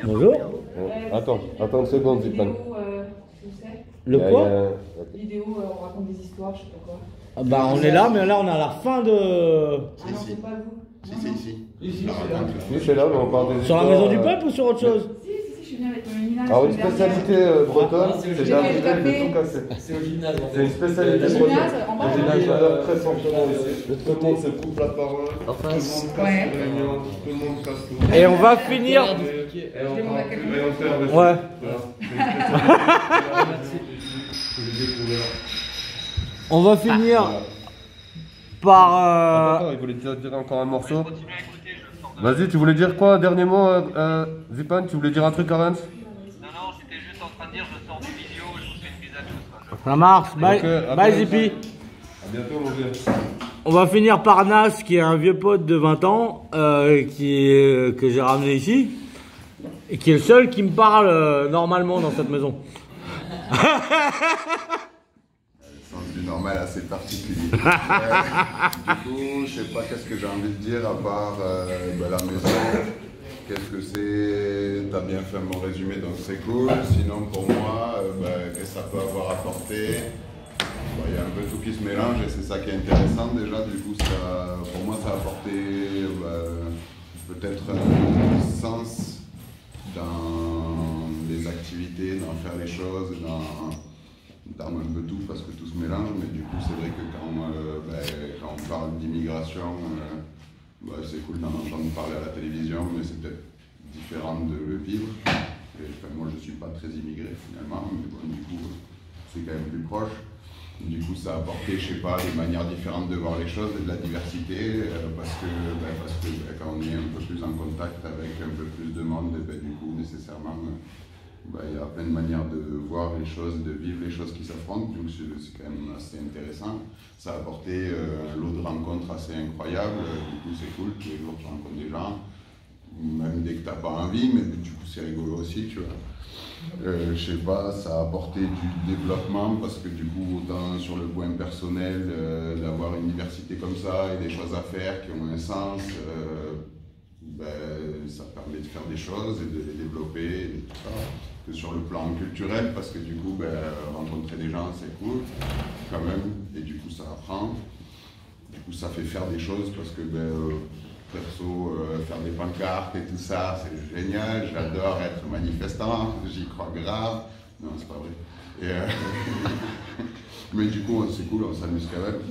Bonjour. Attends une seconde, Zipan. Le quoi? Vidéo, on raconte des histoires, je sais pas quoi. Ah bah on est là, mais là on est à la fin de... Ah non, c'est pas vous. Si, c'est là, mais on parle des Sur la maison du peuple ou sur autre chose? Si, je suis venue avec Mélina. Alors une spécialité bretonne, c'est d'arriver de tout casser. C'est au gymnase en fait. C'est une spécialité Le bretonne. gymnase, en bas. Le gymnase, j'adore très simplement ici. Tout le monde se coupe la parole, En tout le monde face. casse Ouais. les réunions, tout le monde casse tout. Et on va finir... Et on fait un Ouais. On va finir par... Attends, il voulait dire encore un morceau. Vas-y, tu voulais dire quoi? Dernier mot, Zipan, tu voulais dire un truc à Reims? Non, j'étais juste en train de dire, je sors des vidéos, je vous fais une bise à tous. Quoi. Ça marche, bye, Ok, bye Zipi. À bientôt, mon vieux. On va finir par Nas, qui est un vieux pote de 20 ans, que j'ai ramené ici, et qui est le seul qui me parle normalement dans cette maison. Le sens du normal assez particulier. Du coup, je sais pas qu'est-ce que j'ai envie de dire à part la maison. Qu'est-ce que c'est? T'as bien fait mon résumé, donc c'est cool. Sinon, pour moi, qu'est-ce que ça peut avoir apporté? Il y a un peu tout qui se mélange et c'est ça qui est intéressant déjà. Du coup, pour moi, ça a apporté peut-être un sens dans les activités, dans faire les choses, dans un peu tout parce que tout se mélange. Mais du coup, c'est vrai que quand on parle d'immigration, c'est cool d'en entendre parler à la télévision, mais c'est peut-être différent de le vivre. Et, moi, je ne suis pas très immigré finalement, mais bon, du coup, c'est quand même plus proche. Du coup, ça a apporté, je sais pas, des manières différentes de voir les choses et de la diversité, parce que quand on est un peu plus en contact avec un peu plus de monde, du coup, nécessairement, il y a plein de manières de voir les choses, de vivre les choses qui s'affrontent, donc c'est quand même assez intéressant. Ça a apporté un lot de rencontres assez incroyables, du coup c'est cool, tous les jours tu rencontres des gens, même dès que tu n'as pas envie, mais du coup c'est rigolo aussi, tu vois. Je sais pas, ça a apporté du développement parce que du coup, autant sur le point personnel, d'avoir une diversité comme ça et des choses à faire qui ont un sens, ça permet de faire des choses et de les développer et tout ça. Que sur le plan culturel, parce que du coup, rencontrer des gens, c'est cool quand même, et du coup, ça apprend. Du coup, ça fait faire des choses parce que perso, faire des pancartes et tout ça, c'est génial, j'adore être manifestant, j'y crois grave. Non, c'est pas vrai. Mais du coup, c'est cool, on s'amuse quand même.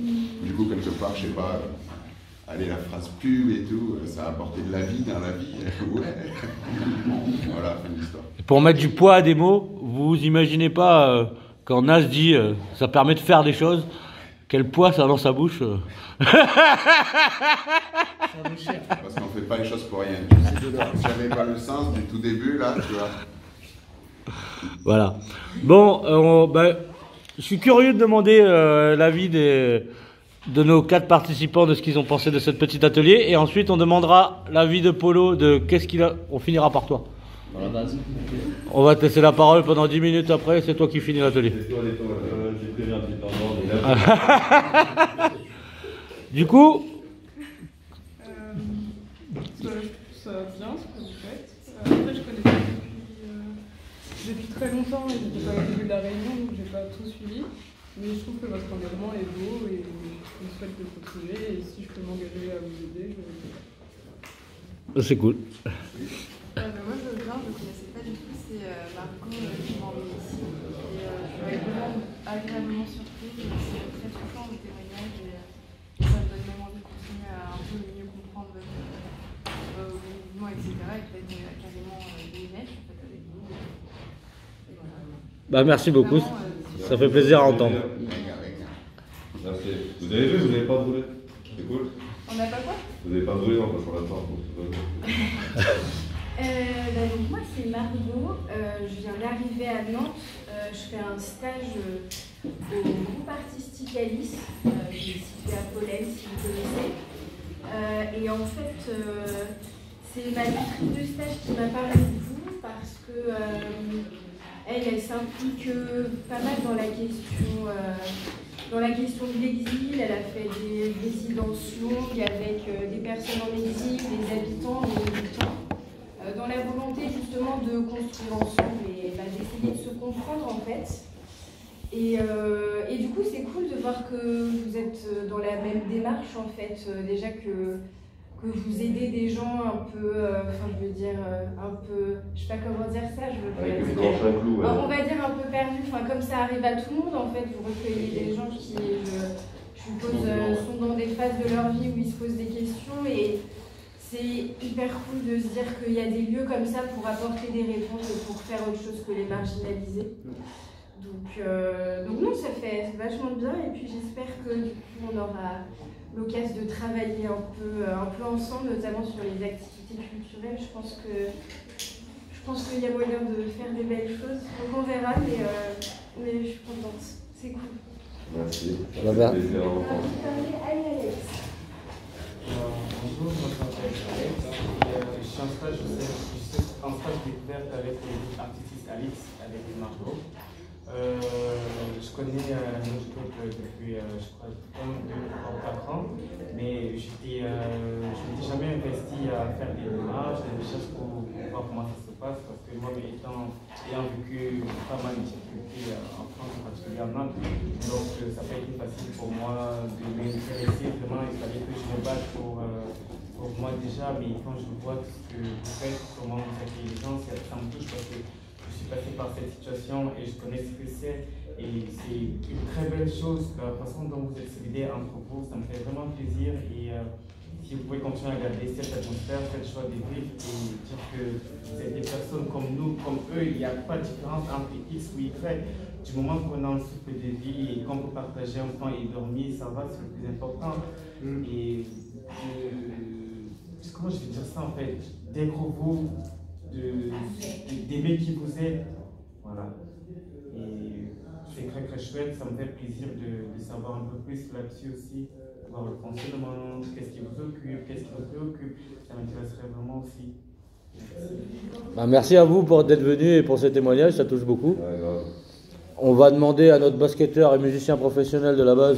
Du coup, quelque part, je sais pas, allez, la phrase pub et tout, ça a apporté de la vie dans la vie. Ouais. Voilà, fin de l'histoire. Pour mettre du poids à des mots, vous imaginez pas, quand Nas dit ça permet de faire des choses, quel poids ça a dans sa bouche. Parce qu'on fait pas les choses pour rien. Si j'avais pas le sens du tout début, là, tu vois. Voilà. Bon, je suis curieux de demander l'avis de nos 4 participants de ce qu'ils ont pensé de cet petit atelier. Et ensuite, on demandera l'avis de Polo de qu'est-ce qu'il a... On finira par toi. Dans la base. On va te laisser la parole pendant 10 minutes après. C'est toi qui finis l'atelier. J'ai prévu un petit temps. Du coup... Ça va bien ce que vous faites. Après, je connais pas depuis très longtemps et j'étais pas au début de la réunion, donc j'ai pas tout suivi. Mais je trouve que votre engagement est beau et je vous souhaite de continuer. Et si je peux m'engager à vous aider, je vais le faire. C'est cool. Moi je viens, je ne connaissais pas du tout, c'est Margot qui m'a emmené ici. Et je suis vraiment agréablement surprise, c'est très touchant vos témoignages et ça me donne même envie de continuer à un peu mieux comprendre vos mouvements, etc. Et peut-être carrément des mèches en fait, avec vous. Et voilà. Merci beaucoup, ça fait plaisir à entendre. Merci. Vous avez vu, vous n'avez pas brûlé. C'est cool. On n'a pas quoi? Vous n'avez pas brûlé, non, parce qu'on l'attend. Donc moi c'est Margot, je viens d'arriver à Nantes, je fais un stage au groupe artistique Alice, qui est situé à Pollen si vous connaissez. Et en fait c'est ma directrice de stage qui m'a parlé de vous parce que elle s'implique pas mal dans la question de l'exil, elle a fait des résidences longues avec des personnes en exil, des habitants, des militants, dans la volonté justement de construire ensemble et d'essayer de se comprendre en fait. Et du coup, c'est cool de voir que vous êtes dans la même démarche en fait, déjà que vous aidez des gens un peu, je veux dire, un peu, je sais pas comment dire ça, je veux pas Avec une dire. tranche à clou, ouais. On va dire un peu perdu, comme ça arrive à tout le monde en fait, vous recueillez des gens qui, je suppose, sont dans des phases de leur vie où ils se posent des questions et c'est hyper cool de se dire qu'il y a des lieux comme ça pour apporter des réponses et pour faire autre chose que les marginaliser. Donc non, ça fait vachement bien et puis j'espère que du coup on aura l'occasion de travailler un peu ensemble, notamment sur les activités culturelles. Je pense qu'il y a moyen de faire des belles choses. Donc on verra, mais je suis contente. C'est cool. Merci. Ça va. Allez, Alex. Bonjour, je m'appelle Alex. Je suis en stage, découverte avec les artistes Alix, avec Margot. Je connais notre groupe depuis, je crois, 1, 2, 3, 4 ans, mais je ne m'étais jamais investi à faire des démarches, des recherches pour voir comment ça se passe, parce que moi, ayant vécu pas mal de difficultés en France, en particulier en Nantes, donc ça n'a pas été facile pour moi de m'intéresser vraiment. Il fallait que je me batte pour moi déjà, mais quand je vois ce que vous faites, comment vous accueillez les gens, ça me touche parce que je suis passé par cette situation et je connais ce que c'est. Et c'est une très belle chose, la façon dont vous êtes solidés entre vous, ça me fait vraiment plaisir. Et si vous pouvez continuer à garder cette atmosphère, cette joie de vivre et dire que vous êtes des personnes comme nous, comme eux, il n'y a pas de différence entre X ou Y. Du moment qu'on a un souffle de vie et qu'on peut partager un temps et dormir, ça va, c'est le plus important. Et comment je vais dire ça en fait, d'être vous, d'aimer qui vous êtes. Voilà. Et c'est très très chouette, ça me fait plaisir de savoir un peu plus là-dessus aussi, voir le fonctionnement, qu'est-ce qui vous occupe, qu'est-ce qui vous préoccupe, ça m'intéresserait vraiment aussi. Bah, merci à vous d'être venu et pour ces témoignages, ça touche beaucoup. Ouais, grave. On va demander à notre basketteur et musicien professionnel de la base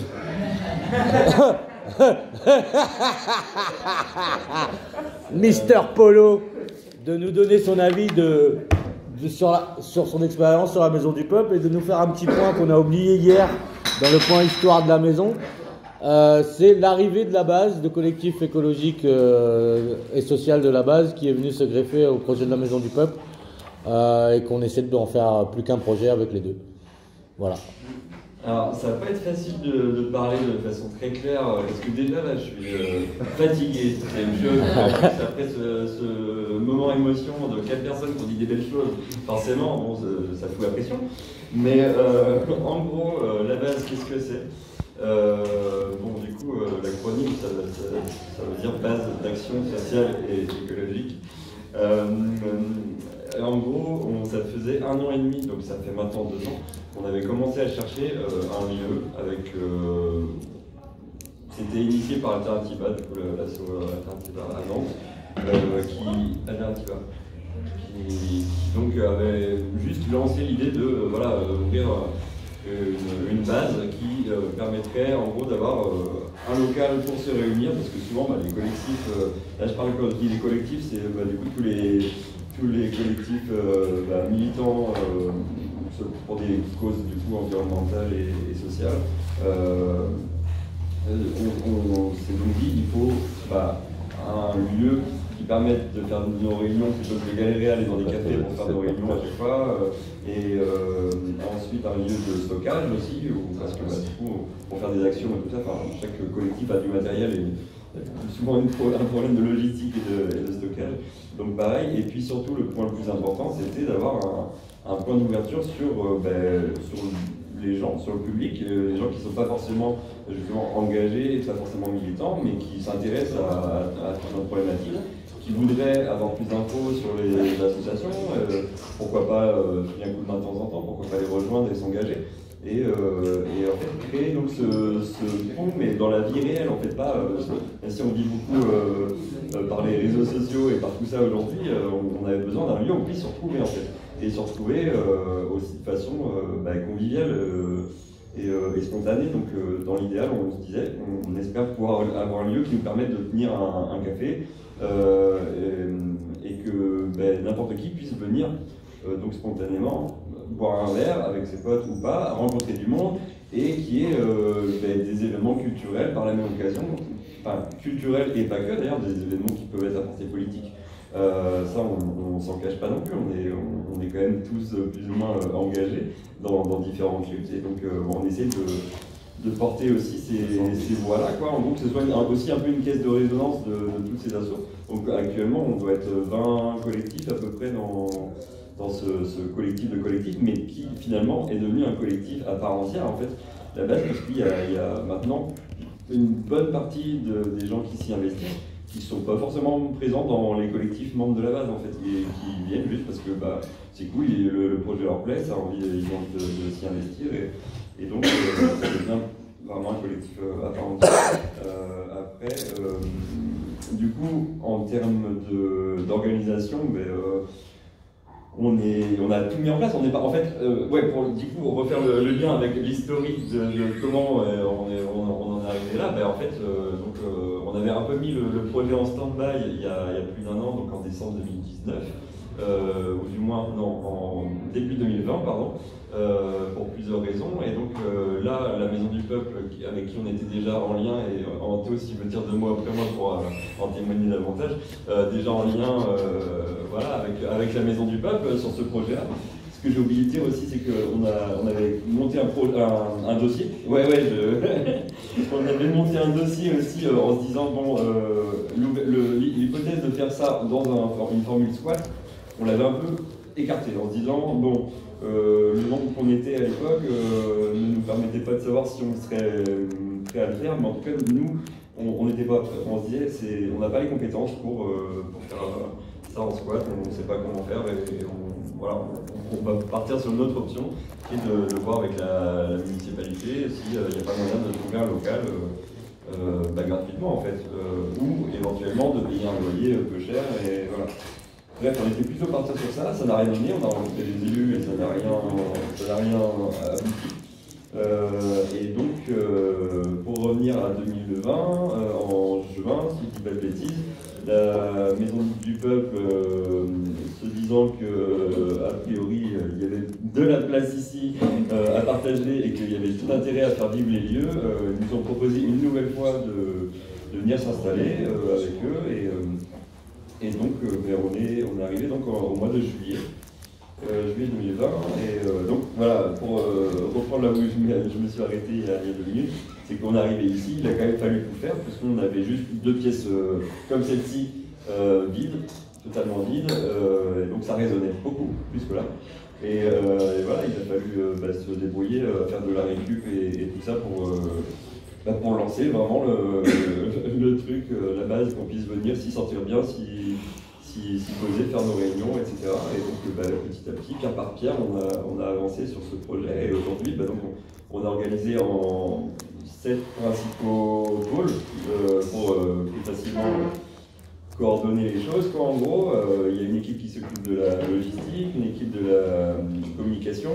Mister Polo de nous donner son avis sur son expérience sur la Maison du Peuple et de nous faire un petit point qu'on a oublié hier dans le point histoire de la maison. C'est l'arrivée de la base, de collectif écologique et social de la base qui est venu se greffer au projet de la Maison du Peuple et qu'on essaie d'en faire plus qu'un projet avec les deux. Voilà. Alors, ça va pas être facile de parler de façon très claire, parce que déjà là, je suis fatigué. C'est une chose, après ce moment émotion de 4 personnes qui ont dit des belles choses, forcément, bon, ça fout la pression. Mais en gros, la base, qu'est-ce que c'est? Bon, du coup, l'acronyme, ça veut dire base d'action sociale et écologique. En gros, ça faisait 1 an et demi, donc ça fait maintenant 2 ans, qu'on avait commencé à chercher un lieu avec. C'était initié par Alternativa, du coup, l'asso Alternativa à Nantes, qui donc avait juste lancé l'idée de ouvrir une base qui permettrait en gros d'avoir un local pour se réunir, parce que souvent les collectifs, là je parle quand je dis les collectifs, c'est du coup tous les collectifs militants pour des causes du coup environnementales et sociales. On s'est donc dit il faut un lieu qui permette de faire nos réunions plutôt que de galérer à aller dans des cafés pour faire nos réunions à chaque fois, et ensuite un lieu de stockage aussi, parce que du coup pour faire des actions et tout ça, chaque collectif a du matériel et souvent un problème de logistique et de stockage. Donc pareil, et puis surtout le point le plus important, c'était d'avoir un point d'ouverture sur les gens, sur le public, les gens qui ne sont pas forcément justement engagés, pas forcément militants, mais qui s'intéressent à toute notre problématique, qui voudraient avoir plus d'infos sur les associations, pourquoi pas filer un coup de main de temps en temps, pourquoi pas les rejoindre et s'engager. Et en fait, créer donc ce pont, mais dans la vie réelle, en fait, pas. Même si on dit beaucoup par les réseaux sociaux et par tout ça aujourd'hui, on avait besoin d'un lieu où on puisse se retrouver, en fait. Et se retrouver aussi de façon conviviale et spontané. Donc dans l'idéal, on se disait, on espère pouvoir avoir un lieu qui nous permette de tenir un café et que n'importe qui puisse venir donc spontanément boire un verre avec ses potes ou pas, rencontrer du monde et qu'il y ait des événements culturels par la même occasion, enfin culturels et pas que d'ailleurs, des événements qui peuvent être à portée politique. Ça, on s'en cache pas non plus, on est quand même tous plus ou moins engagés dans différentes luttes. Et donc, on essaie de porter aussi ces voix-là, quoi. En gros, que ce soit aussi un peu une caisse de résonance de toutes ces assos. Donc, actuellement, on doit être 20 collectifs à peu près dans ce collectif de collectifs, mais qui finalement est devenu un collectif à part entière, en fait, la base, parce qu'il y a maintenant une bonne partie des gens qui s'y investissent qui ne sont pas forcément présents dans les collectifs membres de la base, en fait, et qui viennent juste parce que c'est cool, le projet leur plaît, ça a envie, ils ont envie de s'y investir, et donc ça devient vraiment un collectif à part entière. Après, du coup, en termes d'organisation, on a tout mis en place. On est pas, en fait, pour du coup refaire le lien avec l'historique de comment on en est arrivé là. En fait, on avait un peu mis le projet en stand-by il y a plus d'1 an, donc en décembre 2019, ou du moins non, en début 2020, pardon, pour plusieurs raisons. Et donc là, la Maison du Peuple, avec qui on était déjà en lien, et Anto, s'il veut dire 2 mots après moi pour en témoigner davantage, déjà en lien voilà, avec la Maison du Peuple sur ce projet-là. Ce que j'ai oublié de dire aussi, c'est qu'on avait monté un dossier. On avait monté un dossier aussi en se disant, bon, l'hypothèse de faire ça dans une formule squat, on l'avait un peu écarté en se disant, bon, le nombre qu'on était à l'époque ne nous permettait pas de savoir si on serait prêt à le faire, mais en tout cas, nous, on n'était pas prêts. On se disait, on n'a pas les compétences pour faire ça en squat, on ne sait pas comment faire, et on va partir sur une autre option, qui est de voir avec la municipalité s'il n'y a pas moyen de trouver un local gratuitement, en fait, ou éventuellement de payer un loyer peu cher, et voilà. Bref, on était plutôt partis sur ça, ça n'a rien donné, on a rencontré des élus et ça n'a rien abouti. Et donc, pour revenir à 2020, en juin, si je dis pas de bêtises, la Maison du Peuple, se disant que a priori il y avait de la place ici à partager et qu'il y avait tout intérêt à faire vivre les lieux, nous ont proposé une nouvelle fois de venir s'installer avec eux. Et donc, on est arrivé donc au mois de juillet 2020. Et donc, voilà, pour reprendre là où je me suis arrêté il y a 2 minutes, c'est qu'on est arrivé ici, il a quand même fallu tout faire, parce qu'on avait juste 2 pièces comme celle-ci, vides, totalement vides, et donc ça résonnait beaucoup plus que là. Et voilà, il a fallu se débrouiller, faire de la récup et tout ça pour lancer vraiment le truc, la base, qu'on puisse venir, s'y sentir bien, s'y poser, faire nos réunions, etc. Et donc petit à petit, pierre par pierre, on a avancé sur ce projet. Et aujourd'hui, donc, on a organisé en 7 principaux pôles pour plus facilement coordonner les choses. En gros, il y a une équipe qui s'occupe de la logistique, une équipe de la communication,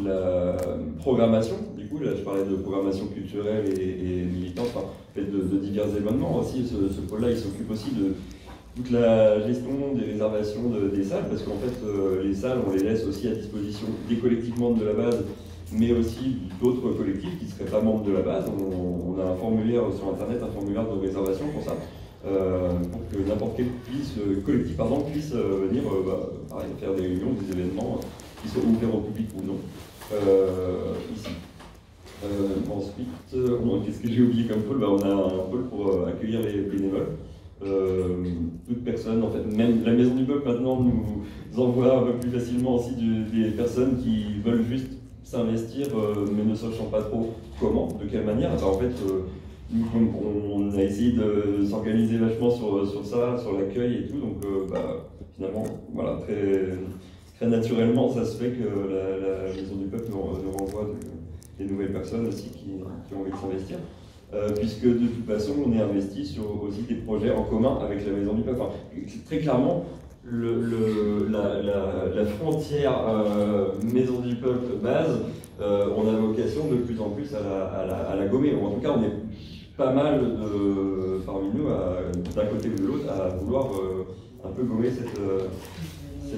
la programmation. Du coup, là, je parlais de programmation culturelle et militante, enfin, de divers événements aussi. Ce pôle-là, il s'occupe aussi de toute la gestion des réservations des salles, parce qu'en fait, les salles, on les laisse aussi à disposition des collectifs membres de la base, mais aussi d'autres collectifs qui ne seraient pas membres de la base. On a un formulaire sur Internet, un formulaire de réservation pour ça, pour que n'importe quel collectif puisse venir pareil, faire des réunions, des événements qui soient ouverts au public ou non, ici. Ensuite, qu'est-ce que j'ai oublié comme pôle? On a un pôle pour accueillir les bénévoles. Toute personne, en fait, même la Maison du Peuple maintenant nous envoie un peu plus facilement aussi des personnes qui veulent juste s'investir, mais ne sachant pas trop comment, de quelle manière. En fait, nous, on a essayé de s'organiser vachement sur ça, sur l'accueil et tout, donc finalement, voilà, très naturellement, ça se fait que la Maison du Peuple nous renvoie des nouvelles personnes aussi qui ont envie de s'investir. Puisque de toute façon, on est investi sur aussi des projets en commun avec la Maison du Peuple. Enfin, très clairement, la frontière maison du peuple base, on a vocation de plus en plus à la gommer. En tout cas, on est pas mal parmi nous, d'un côté ou de l'autre, à vouloir un peu gommer cette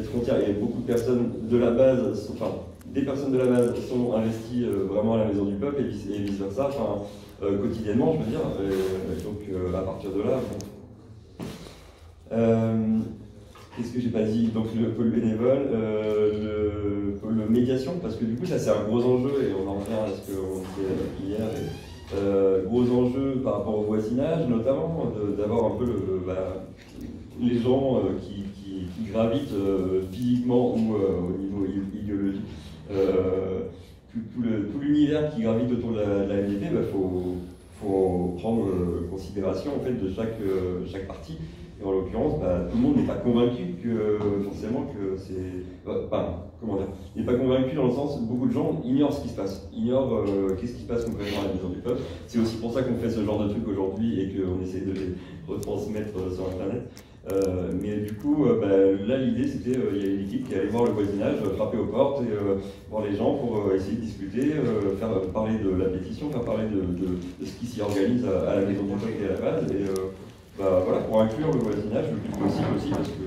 frontière. Et beaucoup de personnes de la base, des personnes de la base sont investies vraiment à la maison du peuple et vice versa, quotidiennement, je veux dire. Donc à partir de là, bon. Qu'est-ce que j'ai pas dit? Donc le pôle bénévole, le pôle médiation, parce que du coup ça c'est un gros enjeu et on en revient à ce qu'on disait hier. Gros enjeu par rapport au voisinage, notamment d'avoir un peu les gens qui gravitent physiquement ou au niveau idéologique. Tout l'univers qui gravite autour de la MDP, faut prendre considération en fait de chaque partie. Et en l'occurrence, tout le monde n'est pas convaincu forcément que c'est... comment dire? Il n'est pas convaincu dans le sens où beaucoup de gens ignorent ce qui se passe, ignorent qu'est-ce qui se passe concrètement à la maison du peuple. C'est aussi pour ça qu'on fait ce genre de truc aujourd'hui et qu'on essaie de les retransmettre sur Internet. Mais du coup, là l'idée c'était, il y a une équipe qui allait voir le voisinage, frapper aux portes et voir les gens pour essayer de discuter, faire parler de la pétition, faire parler de ce qui s'y organise à la maison du peuple et à la base. Et, voilà, pour inclure le voisinage le plus possible aussi, parce que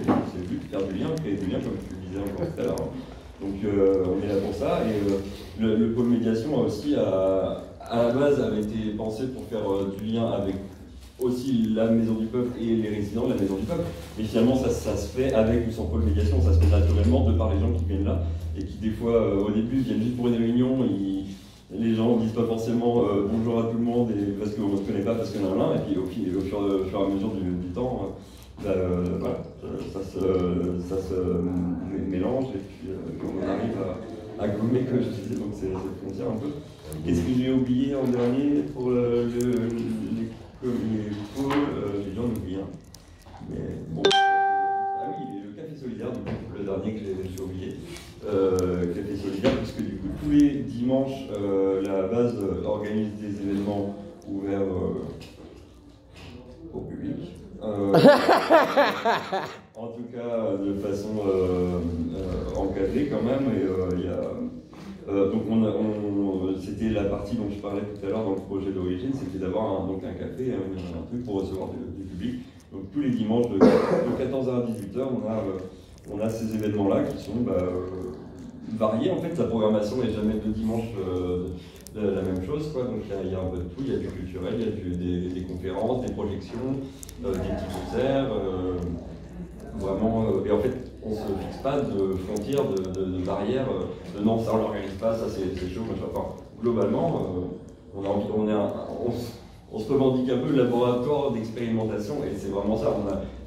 c'est le but de faire du lien, créer du lien, comme tu le disais encore tout à l'heure. Donc on est là pour ça, et le pôle médiation a aussi, à la base, avait été pensé pour faire du lien avec aussi la maison du peuple et les résidents de la maison du peuple. Mais finalement, ça se fait avec ou sans pôle médiation, ça se fait naturellement de par les gens qui viennent là, et qui des fois, au début, viennent juste pour une réunion, les gens ne disent pas forcément bonjour à tout le monde parce qu'on ne se connaît pas, parce qu'il y en a un, et puis au fur et à mesure du temps, voilà, ça se mélange et puis on arrive à gommer, comme je disais, donc c'est cette frontière un peu. Qu'est-ce que j'ai oublié en dernier pour les pôles? J'ai déjà oublié un. Mais bon. Ah oui, le café solidaire, du coup, le dernier que j'ai oublié. Café solidaire, puisque du coup tous les dimanches la base organise des événements ouverts au public. En tout cas de façon encadrée quand même. Et donc c'était la partie dont je parlais tout à l'heure dans le projet d'origine, c'était d'avoir un café, un truc pour recevoir du public. Donc tous les dimanches de 14h à 18h, on a ces événements-là qui sont variés. En fait, la programmation n'est jamais de dimanche la même chose, quoi. Donc il y a un peu de tout, il y a du culturel, il y a des conférences, des projections, des petits concerts. Vraiment, et en fait, on ne se fixe pas de frontières, de barrières, non, ça on l'organise pas, ça c'est chaud, machin. Enfin, globalement, on se revendique un peu le laboratoire d'expérimentation, et c'est vraiment ça,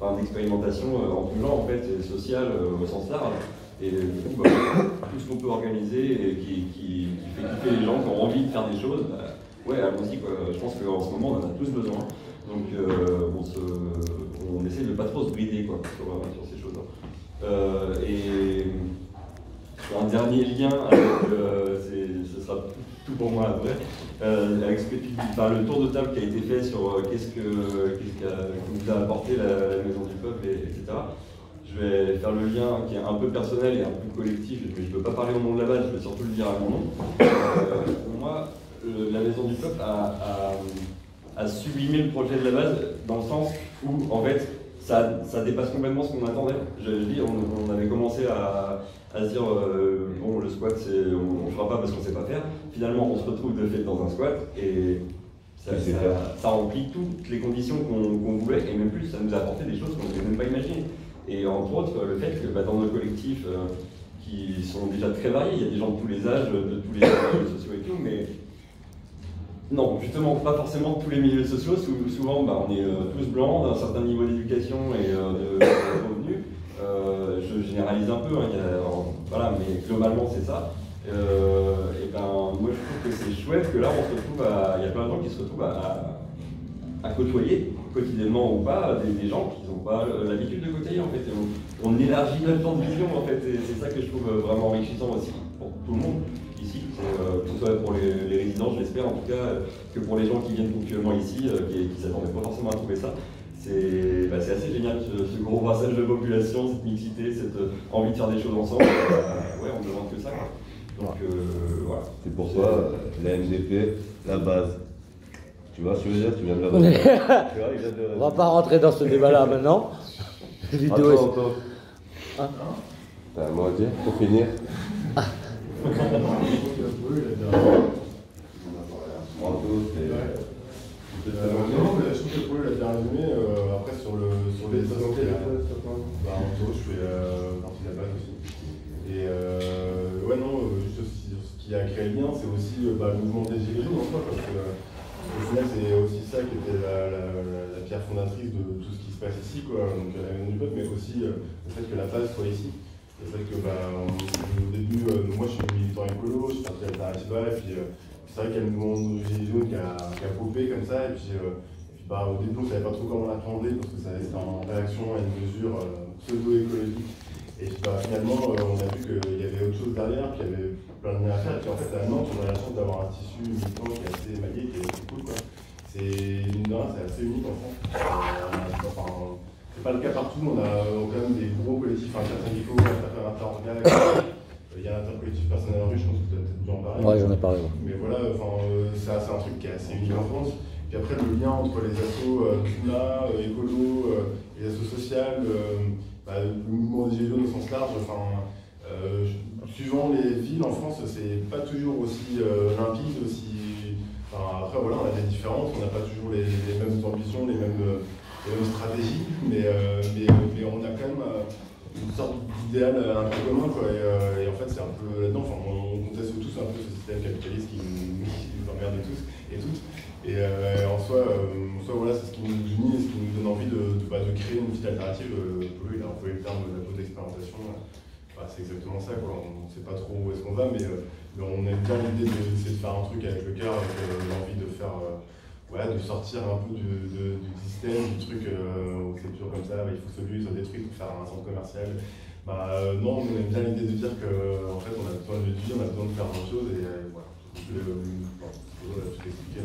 on a d'expérimentation en tout genre, en fait, et sociale au sens large. Et du coup, tout ce qu'on peut organiser et qui fait kiffer les gens qui ont envie de faire des choses, ouais, allons-y, quoi. Je pense qu'en ce moment, on en a tous besoin. Donc, on essaie de ne pas trop se brider, quoi, sur ces choses-là. Et sur un dernier lien avec, ce sera tout pour moi après, avec ce que tu dis, le tour de table qui a été fait sur qu'est-ce que nous a apporté la maison du peuple, etc. Je vais faire le lien qui est un peu personnel et un peu collectif, mais je ne peux pas parler au nom de la base, je vais surtout le dire à mon nom. Pour moi, la maison du peuple a sublimé le projet de la base, dans le sens où, en fait, ça dépasse complètement ce qu'on attendait. Je dis, on avait commencé à se dire, bon, le squat, on ne fera pas parce qu'on ne sait pas faire. Finalement, on se retrouve de fait dans un squat, et ça remplit toutes les conditions qu'on voulait, et même plus, ça nous a apporté des choses qu'on n'avait même pas imaginées. Et entre autres, le fait que dans nos collectifs, qui sont déjà très variés, il y a des gens de tous les âges, de tous les milieux sociaux et tout, mais non, justement, pas forcément de tous les milieux sociaux. Souvent, on est tous blancs, d'un certain niveau d'éducation et de revenus. Je généralise un peu, hein, voilà, mais globalement, c'est ça. Et moi, je trouve que c'est chouette que là, on se retrouve il y a plein de gens qui se retrouvent à côtoyer, quotidiennement ou pas, des gens qui n'ont pas l'habitude de côtoyer, en fait. On élargit notre temps de vision, en fait, et c'est ça que je trouve vraiment enrichissant aussi pour tout le monde ici, que ce soit pour les résidents, je l'espère en tout cas, que pour les gens qui viennent ponctuellement ici, qui ne s'attendaient pas forcément à trouver ça. c'est assez génial ce gros brassage de population, cette mixité, cette envie de faire des choses ensemble. Ouais, on ne demande que ça. Donc voilà. C'est pourquoi la MDP, la base. Tu vois ce que je veux dire? Tu viens de la base. On va pas rentrer dans ce débat-là maintenant. Attends. Hein? T'as un mot à dire pour finir? Non, mais je trouve que Paul l'a bien résumé. Après, sur les aspects, je fais partie de la base aussi. Et ouais, non, juste aussi, ce qui a créé le lien, c'est aussi le mouvement des Gilets jaunes en soi, parce que au final, c'est aussi ça qui était la pierre fondatrice de tout ce qui se passe ici, quoi. Donc la réunion du peuple, mais aussi le fait que la base soit ici. Le fait que, au début, moi je suis militant écolo, je suis parti à l'Alternativa, et puis c'est vrai qu'il y a le mouvement des Gilets jaunes qui a popé comme ça, et puis au début on ne savait pas trop comment l'appréhender parce que ça c'était en réaction à une mesure pseudo-écologique. Et puis finalement on a vu qu'il y avait autre chose derrière, qu'il y avait plein de liens à faire. Et puis en fait à Nantes on a la chance d'avoir un tissu militant qui est assez émaillé, qui est assez cool, quoi. C'est mine de rien, c'est assez unique en France. C'est pas le cas partout, on a quand même des gros collectifs intersyndicaux, interorgas. Il y a l'intercollectif personnel rue, je pense que tu as peut-être dû en parler. Ouais, j'en ai parlé. Ouais. Mais voilà, c'est un truc qui est assez unique en France. Puis après, le lien entre les assos climat, écolo, les assos sociales, le mouvement des Gilets jaunes au sens large, suivant les villes en France, c'est pas toujours aussi limpide, aussi. Après, voilà, on a des différences, on n'a pas toujours les mêmes ambitions, les mêmes stratégies, mais on a quand même une sorte d'idéal un peu commun, quoi. Et en fait, c'est un peu là-dedans, on conteste tous un peu ce système capitaliste qui nous emmerde tous et toutes. Et en soi, voilà, c'est ce qui nous unit et ce qui nous donne envie de créer une petite alternative. Paul, il a employé le terme de la pause d'expérimentation. C'est exactement ça, quoi. On ne sait pas trop où est-ce qu'on va, mais on aime bien l'idée d'essayer de faire un truc avec le cœur, avec l'envie de faire. De sortir un peu du système, du truc où c'est toujours comme ça, il faut que ce lieu soit détruit pour faire un centre commercial. Non, on aime bien l'idée de dire qu'en fait on a besoin de vie, on a besoin de faire autre chose et voilà. Tout expliqué.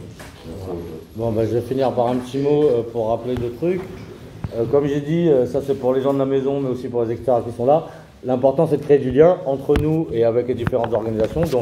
Bon, je vais finir par un petit mot pour rappeler deux trucs. Comme j'ai dit, ça c'est pour les gens de la maison, mais aussi pour les extérieurs qui sont là. L'important c'est de créer du lien entre nous et avec les différentes organisations, dont